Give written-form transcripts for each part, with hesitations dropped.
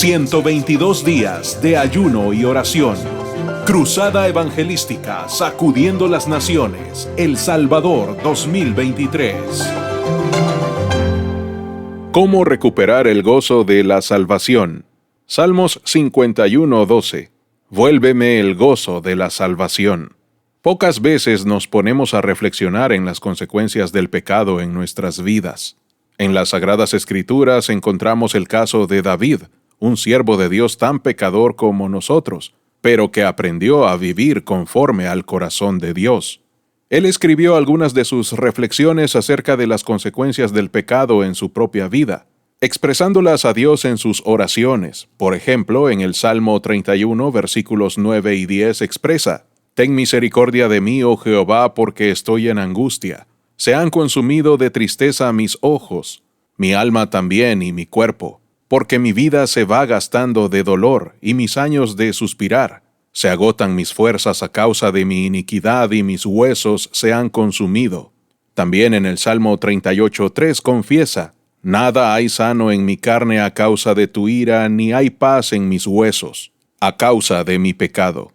122 días de ayuno y oración. Cruzada Evangelística Sacudiendo las Naciones, El Salvador 2023. ¿Cómo recuperar el gozo de la salvación? Salmos 51:12. Vuélveme el gozo de la salvación. Pocas veces nos ponemos a reflexionar en las consecuencias del pecado en nuestras vidas. En las Sagradas Escrituras encontramos el caso de David, un siervo de Dios tan pecador como nosotros, pero que aprendió a vivir conforme al corazón de Dios. Él escribió algunas de sus reflexiones acerca de las consecuencias del pecado en su propia vida, expresándolas a Dios en sus oraciones. Por ejemplo, en el Salmo 31, versículos 9 y 10 expresa: «Ten misericordia de mí, oh Jehová, porque estoy en angustia. Se han consumido de tristeza mis ojos, mi alma también y mi cuerpo. Porque mi vida se va gastando de dolor y mis años de suspirar. Se agotan mis fuerzas a causa de mi iniquidad y mis huesos se han consumido». También en el Salmo 38:3 confiesa: «Nada hay sano en mi carne a causa de tu ira, ni hay paz en mis huesos, a causa de mi pecado».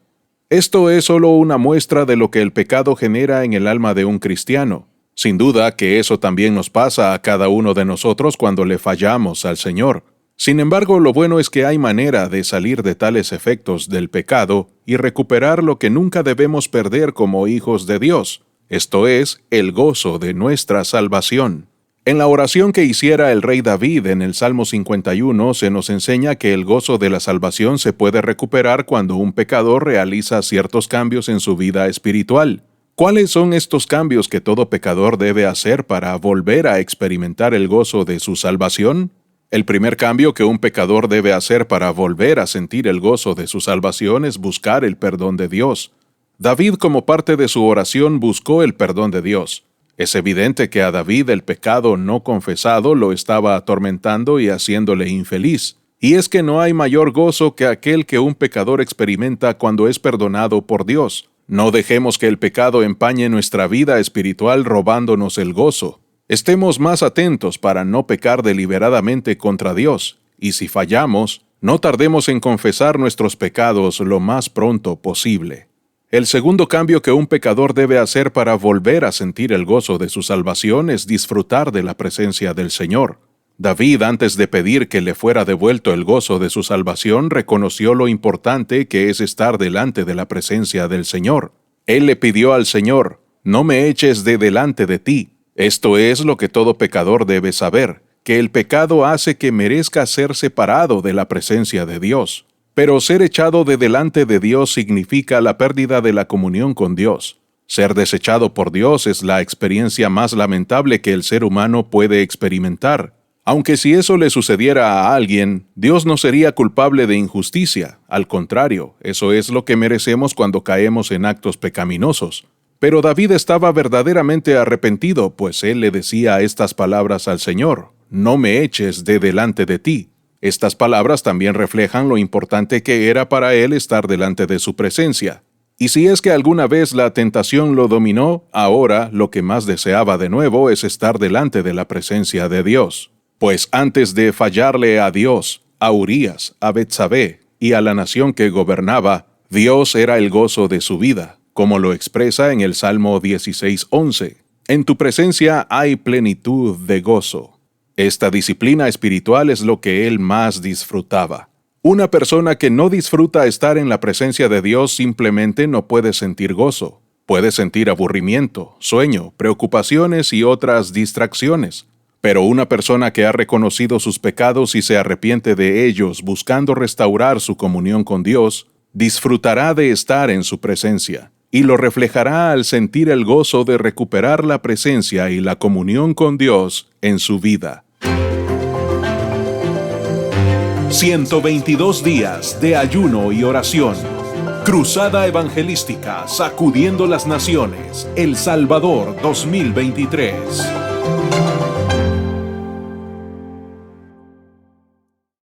Esto es solo una muestra de lo que el pecado genera en el alma de un cristiano. Sin duda que eso también nos pasa a cada uno de nosotros cuando le fallamos al Señor. Sin embargo, lo bueno es que hay manera de salir de tales efectos del pecado y recuperar lo que nunca debemos perder como hijos de Dios, esto es, el gozo de nuestra salvación. En la oración que hiciera el rey David en el Salmo 51 se nos enseña que el gozo de la salvación se puede recuperar cuando un pecador realiza ciertos cambios en su vida espiritual. ¿Cuáles son estos cambios que todo pecador debe hacer para volver a experimentar el gozo de su salvación? El primer cambio que un pecador debe hacer para volver a sentir el gozo de su salvación es buscar el perdón de Dios. David, como parte de su oración, buscó el perdón de Dios. Es evidente que a David el pecado no confesado lo estaba atormentando y haciéndole infeliz. Y es que no hay mayor gozo que aquel que un pecador experimenta cuando es perdonado por Dios. No dejemos que el pecado empañe nuestra vida espiritual robándonos el gozo. Estemos más atentos para no pecar deliberadamente contra Dios, y si fallamos, no tardemos en confesar nuestros pecados lo más pronto posible. El segundo cambio que un pecador debe hacer para volver a sentir el gozo de su salvación es disfrutar de la presencia del Señor. David, antes de pedir que le fuera devuelto el gozo de su salvación, reconoció lo importante que es estar delante de la presencia del Señor. Él le pidió al Señor: «No me eches de delante de ti». Esto es lo que todo pecador debe saber, que el pecado hace que merezca ser separado de la presencia de Dios. Pero ser echado de delante de Dios significa la pérdida de la comunión con Dios. Ser desechado por Dios es la experiencia más lamentable que el ser humano puede experimentar. Aunque si eso le sucediera a alguien, Dios no sería culpable de injusticia. Al contrario, eso es lo que merecemos cuando caemos en actos pecaminosos. Pero David estaba verdaderamente arrepentido, pues él le decía estas palabras al Señor: «No me eches de delante de ti». Estas palabras también reflejan lo importante que era para él estar delante de su presencia. Y si es que alguna vez la tentación lo dominó, ahora lo que más deseaba de nuevo es estar delante de la presencia de Dios. Pues antes de fallarle a Dios, a Urías, a Betsabé y a la nación que gobernaba, Dios era el gozo de su vida, como lo expresa en el Salmo 16:11. «En tu presencia hay plenitud de gozo». Esta disciplina espiritual es lo que él más disfrutaba. Una persona que no disfruta estar en la presencia de Dios simplemente no puede sentir gozo. Puede sentir aburrimiento, sueño, preocupaciones y otras distracciones. Pero una persona que ha reconocido sus pecados y se arrepiente de ellos buscando restaurar su comunión con Dios, disfrutará de estar en su presencia. Y lo reflejará al sentir el gozo de recuperar la presencia y la comunión con Dios en su vida. 122 días de ayuno y oración. Cruzada Evangelística Sacudiendo las Naciones, El Salvador 2023.